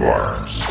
Firearms.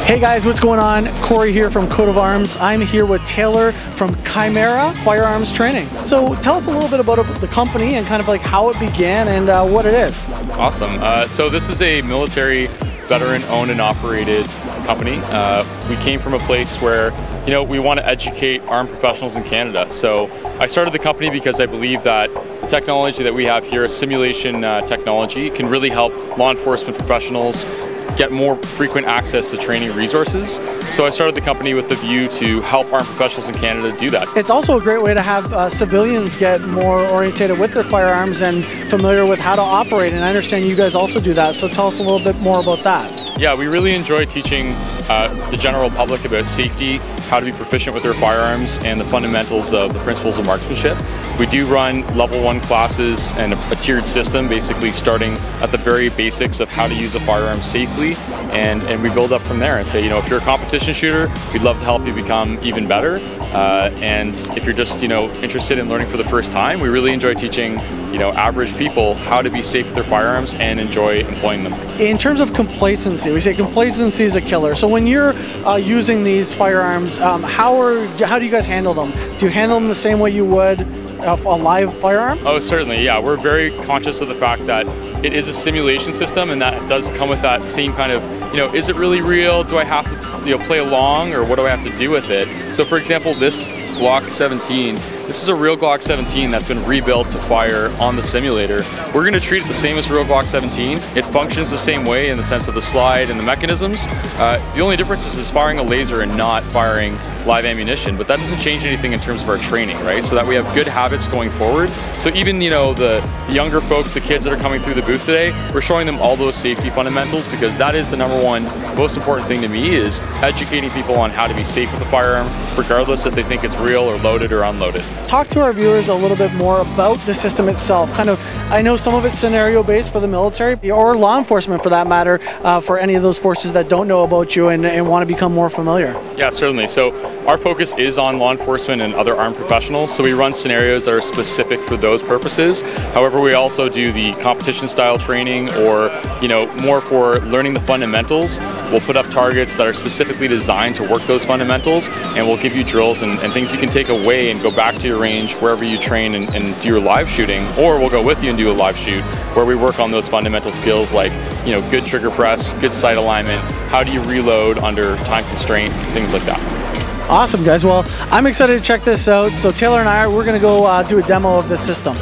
Hey guys, what's going on? Corey here from Coat of Arms. I'm here with Taylor from Chimera Firearms Training. So tell us a little bit about the company and kind of like how it began and what it is. Awesome. So this is a military veteran owned and operated company. We came from a place where, you know, we want to educate armed professionals in Canada. So I started the company because I believe that the technology that we have here, simulation technology, can really help law enforcement professionals get more frequent access to training resources. So I started the company with the view to help armed professionals in Canada do that. It's also a great way to have civilians get more orientated with their firearms and familiar with how to operate, and I understand you guys also do that, so tell us a little bit more about that. Yeah, we really enjoy teaching the general public about safety, how to be proficient with their firearms, and the fundamentals of the principles of marksmanship. We do run level 1 classes and a tiered system, basically starting at the very basics of how to use a firearm safely, and we build up from there and say, you know, if you're a competition shooter, we'd love to help you become even better. And if you're just, you know, interested in learning for the first time, we really enjoy teaching, you know, average people how to be safe with their firearms and enjoy employing them. In terms of complacency, we say complacency is a killer. So when you're using these firearms, how do you guys handle them? Do you handle them the same way you would a live firearm? Oh, certainly, yeah. We're very conscious of the fact that it is a simulation system, and that does come with that same kind of, you know, is it really real? Do I have to, you know, play along, or what do I have to do with it? So for example, this Glock 17, this is a real Glock 17 that's been rebuilt to fire on the simulator. We're going to treat it the same as real Glock 17. It functions the same way in the sense of the slide and the mechanisms. The only difference is firing a laser and not firing live ammunition, but that doesn't change anything in terms of our training, right? So that we have good habits going forward. So even, you know, the younger folks, the kids that are coming through the booth today, we're showing them all those safety fundamentals, because that is the #1 most important thing to me, is educating people on how to be safe with a firearm, regardless if they think it's real or loaded or unloaded. Talk to our viewers a little bit more about the system itself. Kind of, I know some of it's scenario based for the military or law enforcement for that matter, for any of those forces that don't know about you and want to become more familiar. Yeah, certainly. So our focus is on law enforcement and other armed professionals, so we run scenarios that are specific for those purposes. However, we also do the competition style training, or, you know, more for learning the fundamentals. We'll put up targets that are specifically designed to work those fundamentals, and we'll give you drills and things you can take away and go back to your range wherever you train and do your live shooting, or we'll go with you and do a live shoot where we work on those fundamental skills like, you know, good trigger press, good sight alignment, how do you reload under time constraint, things like that. Awesome, guys. Well, I'm excited to check this out. So Taylor and I, we're going to go do a demo of this system.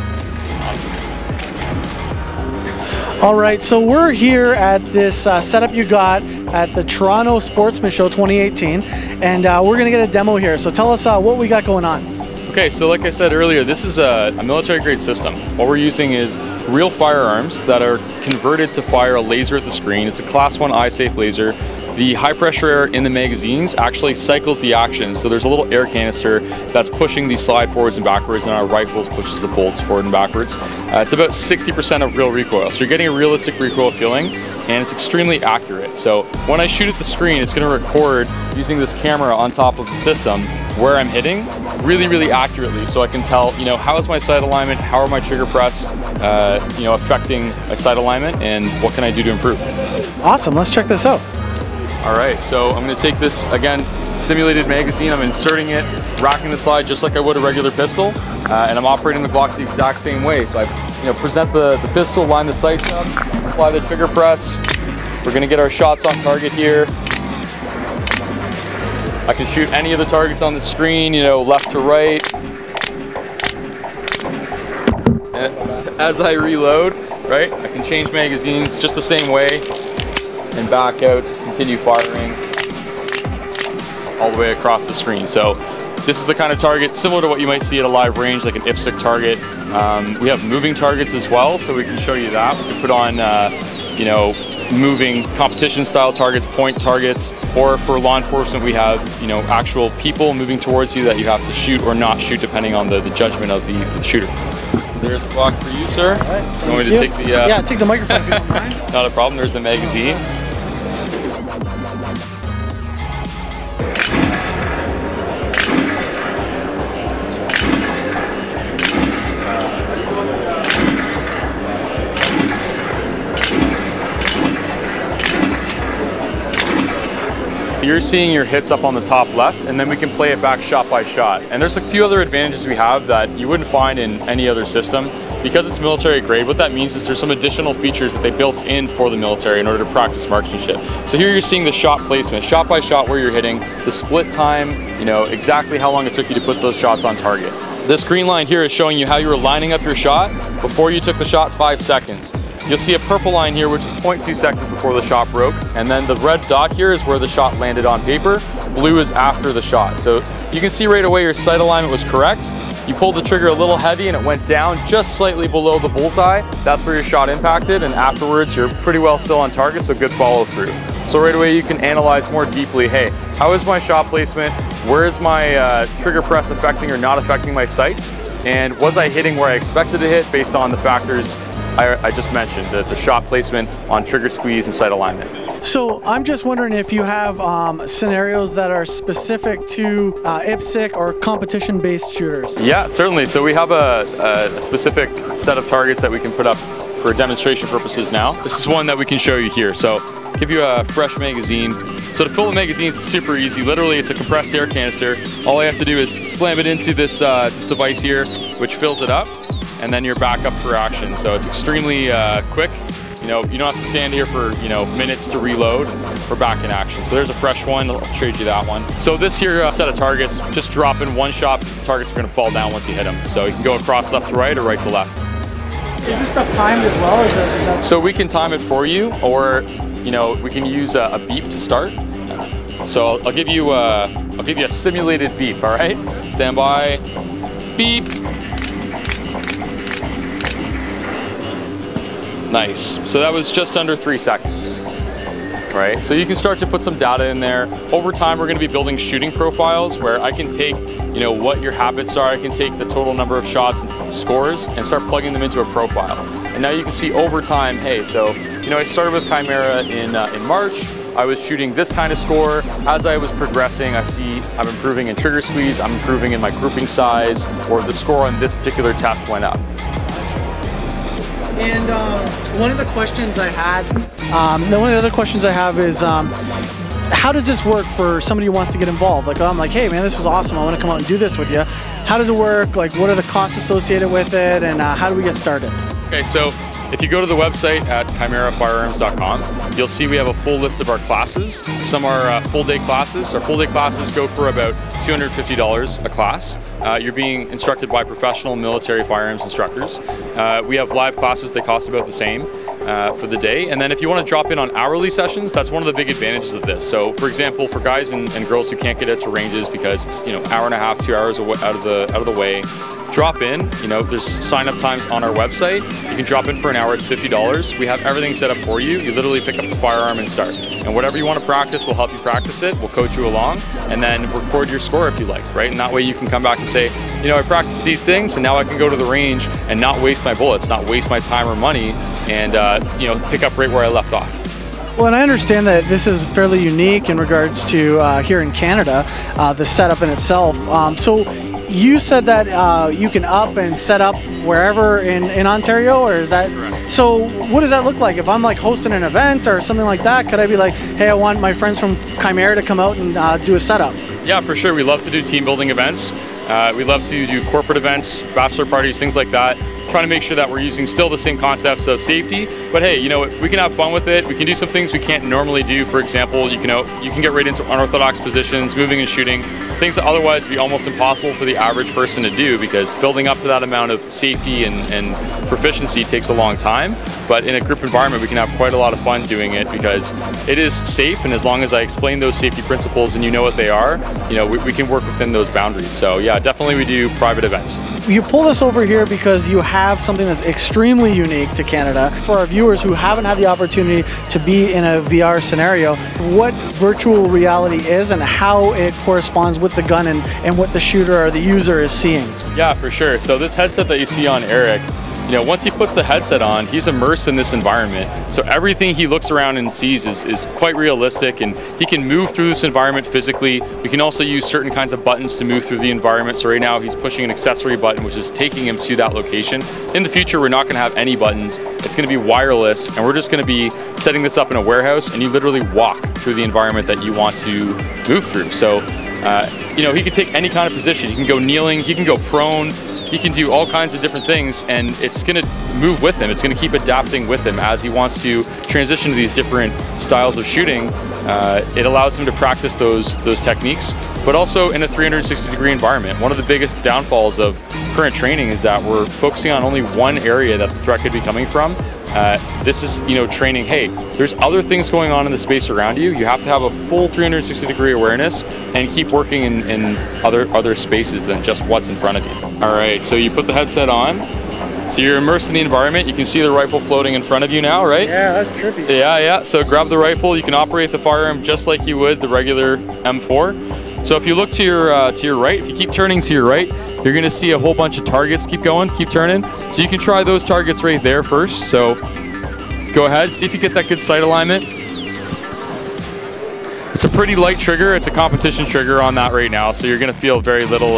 All right, so we're here at this setup you got at the Toronto Sportsman Show 2018, and we're going to get a demo here. So tell us what we got going on. Okay, so like I said earlier, this is a military-grade system. What we're using is real firearms that are converted to fire a laser at the screen. It's a Class 1 eye-safe laser. The high pressure air in the magazines actually cycles the action, so there's a little air canister that's pushing these slide forwards and backwards, and our rifles pushes the bolts forward and backwards. It's about 60% of real recoil, so you're getting a realistic recoil feeling, and it's extremely accurate. So when I shoot at the screen, it's going to record using this camera on top of the system where I'm hitting really accurately, so I can tell, you know, how is my sight alignment, how are my trigger press, you know, affecting my sight alignment, and what can I do to improve. Awesome, let's check this out. All right, so I'm going to take this, again, simulated magazine, I'm inserting it, racking the slide just like I would a regular pistol, and I'm operating the Glock the exact same way. So I, you know, present the pistol, line the sights up, apply the trigger press. We're going to get our shots on target here. I can shoot any of the targets on the screen, you know, left to right. And as I reload, right, I can change magazines just the same way and back out to continue firing all the way across the screen. So this is the kind of target similar to what you might see at a live range, like an IPSC target. We have moving targets as well, so we can show you that. We can put on you know, moving competition style targets, point targets, or for law enforcement we have, you know, actual people moving towards you that you have to shoot or not shoot depending on the judgment of the shooter. There's a Glock for you, sir. All right, you want me to take the... yeah, take the microphone if you don't mind. Not a problem, there's the magazine. You're seeing your hits up on the top left, and then we can play it back shot by shot. And there's a few other advantages we have that you wouldn't find in any other system. Because it's military grade, what that means is there's some additional features that they built in for the military in order to practice marksmanship. So here you're seeing the shot placement, shot by shot where you're hitting, the split time, you know, exactly how long it took you to put those shots on target. This green line here is showing you how you were lining up your shot before you took the shot, 5 seconds. You'll see a purple line here, which is 0.2 seconds before the shot broke. And then the red dot here is where the shot landed on paper. Blue is after the shot. So you can see right away your sight alignment was correct. You pulled the trigger a little heavy and it went down just slightly below the bullseye. That's where your shot impacted. And afterwards, you're pretty well still on target, so good follow through. So right away, you can analyze more deeply, hey, how is my shot placement? Where is my trigger press affecting or not affecting my sights? And was I hitting where I expected to hit based on the factors I just mentioned, the shot placement on trigger squeeze and sight alignment. So I'm just wondering if you have scenarios that are specific to IPSC or competition-based shooters. Yeah, certainly. So we have a specific set of targets that we can put up for demonstration purposes now. This is one that we can show you here. So give you a fresh magazine. So to fill the magazines is super easy. Literally, it's a compressed air canister. All I have to do is slam it into this device here, which fills it up, and then you're back up for action. So it's extremely quick. You know, you don't have to stand here for, you know, minutes to reload. We're back in action. So there's a fresh one. I'll trade you that one. So this here set of targets, just drop in one shot. The targets are going to fall down once you hit them. So you can go across left to right or right to left. Is this stuff timed as well? Is that... So we can time it for you, or you know, we can use a beep to start. So I'll give you a simulated beep. All right, stand by. Beep. Nice. So that was just under 3 seconds. Right? So you can start to put some data in there. Over time, we're going to be building shooting profiles where I can take, you know, what your habits are. I can take the total number of shots and scores and start plugging them into a profile. And now you can see over time, hey, so, you know, I started with Chimera in March. I was shooting this kind of score. As I was progressing, I see I'm improving in trigger squeeze, I'm improving in my grouping size, or the score on this particular test went up. And one of the questions I had, one of the other questions I have is, how does this work for somebody who wants to get involved? Like, I'm like, hey man, this was awesome. I want to come out and do this with you. How does it work? Like, what are the costs associated with it? And how do we get started? Okay, so if you go to the website at chimerafirearms.com, you'll see we have a full list of our classes. Some are full day classes. Our full day classes go for about $250 a class. You're being instructed by professional military firearms instructors. We have live classes that cost about the same for the day. And then if you want to drop in on hourly sessions, that's one of the big advantages of this. So for example, for guys and girls who can't get out to ranges because it's, you know, hour and a half, 2 hours out of the way, drop in. You know, there's sign-up times on our website. You can drop in for an hour, it's $50. We have everything set up for you. You literally pick up the firearm and start. And whatever you want to practice, we'll help you practice it. We'll coach you along and then record your score if you like, right? And that way you can come back and say, you know, I practiced these things and now I can go to the range and not waste my bullets, not waste my time or money, and you know, pick up right where I left off. Well, and I understand that this is fairly unique in regards to here in Canada, the setup in itself. So you said that you can up and set up wherever in Ontario, or is that? Correct. So what does that look like? If I'm like hosting an event or something like that, could I be like, hey, I want my friends from Chimera to come out and do a setup? Yeah, for sure. We love to do team building events. We love to do corporate events, bachelor parties, things like that. Trying to make sure that we're using still the same concepts of safety, but hey, you know, we can have fun with it. We can do some things we can't normally do. For example, you can get right into unorthodox positions, moving and shooting, things that otherwise would be almost impossible for the average person to do, because building up to that amount of safety and proficiency takes a long time. But in a group environment, we can have quite a lot of fun doing it because it is safe, and as long as I explain those safety principles and you know what they are, you know, we can work within those boundaries. So yeah, definitely we do private events. you pulled us over here because you have something that's extremely unique to Canada. For our viewers who haven't had the opportunity to be in a VR scenario, what virtual reality is and how it corresponds with the gun and what the shooter or the user is seeing. Yeah, for sure. So this headset that you see on Eric, you know, once he puts the headset on, he's immersed in this environment. So everything he looks around and sees is quite realistic, and he can move through this environment physically. We can also use certain kinds of buttons to move through the environment. So right now he's pushing an accessory button, which is taking him to that location. In the future, we're not gonna have any buttons. It's gonna be wireless, and we're just gonna be setting this up in a warehouse, and you literally walk through the environment that you want to move through. So, you know, he can take any kind of position. He can go kneeling, he can go prone, he can do all kinds of different things, and it's going to move with him. It's going to keep adapting with him as he wants to transition to these different styles of shooting. It allows him to practice those techniques, but also in a 360-degree environment. One of the biggest downfalls of current training is that we're focusing on only one area that the threat could be coming from. This is, you know, training, hey, there's other things going on in the space around you. You have to have a full 360-degree awareness and keep working in other spaces than just what's in front of you. All right, so you put the headset on. So you're immersed in the environment. You can see the rifle floating in front of you now, right? Yeah, that's trippy. Yeah. So grab the rifle. You can operate the firearm just like you would the regular M4. So if you look to your right, if you keep turning to your right, you're gonna see a whole bunch of targets. Keep going, keep turning. So you can try those targets right there first. So go ahead, see if you get that good sight alignment. It's a pretty light trigger. It's a competition trigger on that right now. So you're gonna feel very little,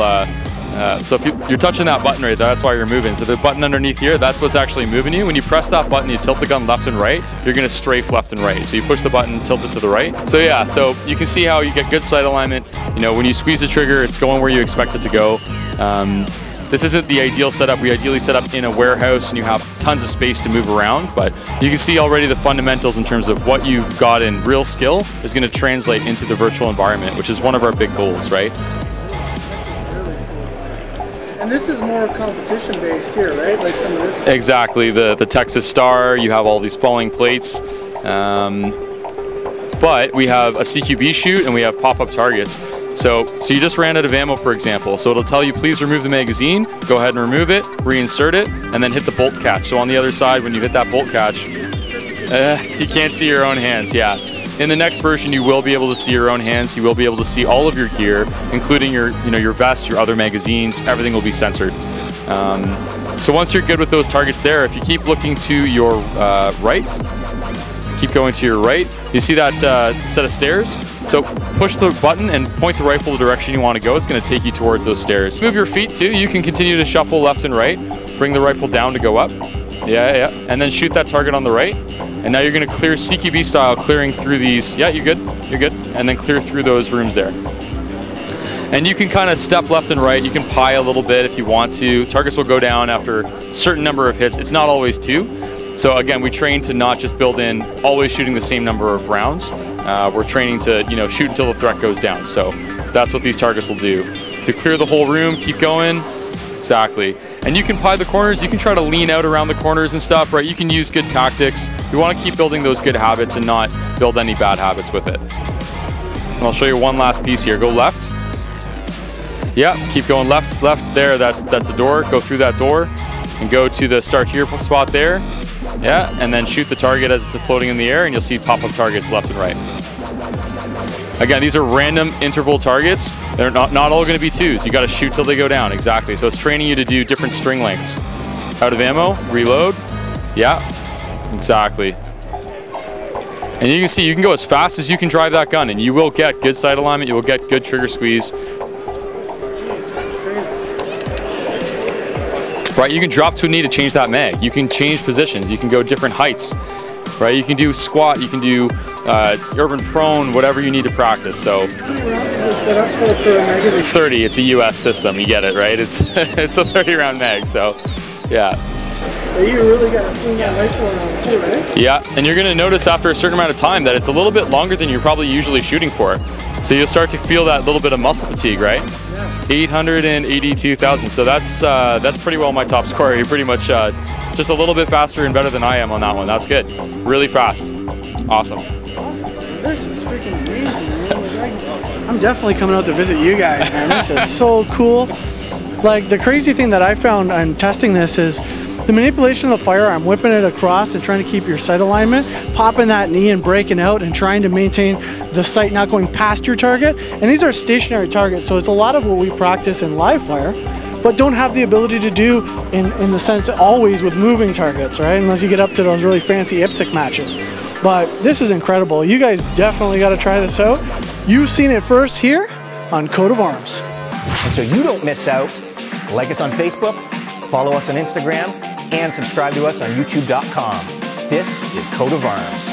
so if you're touching that button right there, that's why you're moving. So the button underneath here, that's what's actually moving you. When you press that button, you tilt the gun left and right, you're gonna strafe left and right. So you push the button, tilt it to the right. So yeah, so you can see how you get good sight alignment. You know, when you squeeze the trigger, it's going where you expect it to go. This isn't the ideal setup. We ideally set up in a warehouse and you have tons of space to move around, but you can see already the fundamentals in terms of what you've got in real skill is gonna translate into the virtual environment, which is one of our big goals, right? And this is more competition based here, right? Like some of this. Exactly, the Texas Star, you have all these falling plates. But we have a CQB shoot and we have pop-up targets. So you just ran out of ammo, for example. So it'll tell you, please remove the magazine, go ahead and remove it, reinsert it, and then hit the bolt catch. So on the other side, when you hit that bolt catch, you can't see your own hands, yeah. In the next version, you will be able to see your own hands. You will be able to see all of your gear, including your vest, your other magazines. Everything will be censored. So once you're good with those targets there, if you keep looking to your right, keep going to your right, you see that set of stairs? So push the button and point the rifle the direction you want to go. It's going to take you towards those stairs. Move your feet too. You can continue to shuffle left and right. Bring the rifle down to go up. Yeah. And then shoot that target on the right. And now you're going to clear CQB style, clearing through these. Yeah, you're good. And then clear through those rooms there. And you can kind of step left and right. You can pie a little bit if you want to. Targets will go down after a certain number of hits. It's not always 2. So again, we train to not just build in always shooting the same number of rounds. We're training to shoot until the threat goes down. So that's what these targets will do. To clear the whole room, keep going. Exactly. And you can pie the corners. You can try to lean out around the corners and stuff, right? You can use good tactics. You want to keep building those good habits and not build any bad habits with it. And I'll show you one last piece here. Go left. Yeah, keep going left there. That's the door. Go through that door and go to the start here spot there. Yeah, and then shoot the target as it's floating in the air, and you'll see pop-up targets left and right. Again, these are random interval targets. They're not all going to be 2s. You got to shoot till they go down. Exactly. So it's training you to do different string lengths. Out of ammo, reload. Yeah, exactly. And you can see you can go as fast as you can drive that gun, and you will get good sight alignment. You will get good trigger squeeze. Right, you can drop to a knee to change that mag. You can change positions. You can go different heights. Right, you can do squat. You can do urban prone, whatever you need to practice. So 30. It's a U.S. system. You get it, right? It's a 30-round mag. So, yeah. But you really got to swing that rifle around too, right? Yeah, and you're going to notice after a certain amount of time that it's a little bit longer than you're probably usually shooting for. So you'll start to feel that little bit of muscle fatigue, right? Yeah. 882,000. So that's pretty well my top score. You're pretty much just a little bit faster and better than I am on that one. That's good. Really fast. Awesome. Awesome. This is freaking amazing, man. I'm definitely coming out to visit you guys, man. This is so cool. Like, the crazy thing that I found on testing this is the manipulation of the firearm, whipping it across and trying to keep your sight alignment, popping that knee and breaking out and trying to maintain the sight not going past your target. And these are stationary targets, so it's a lot of what we practice in live fire, but don't have the ability to do in the sense always with moving targets, right? Unless you get up to those really fancy IPSC matches. But this is incredible. You guys definitely got to try this out. You've seen it first here on Coat of Arms. And so you don't miss out, like us on Facebook, follow us on Instagram, and subscribe to us on YouTube.com. This is Coat of Arms.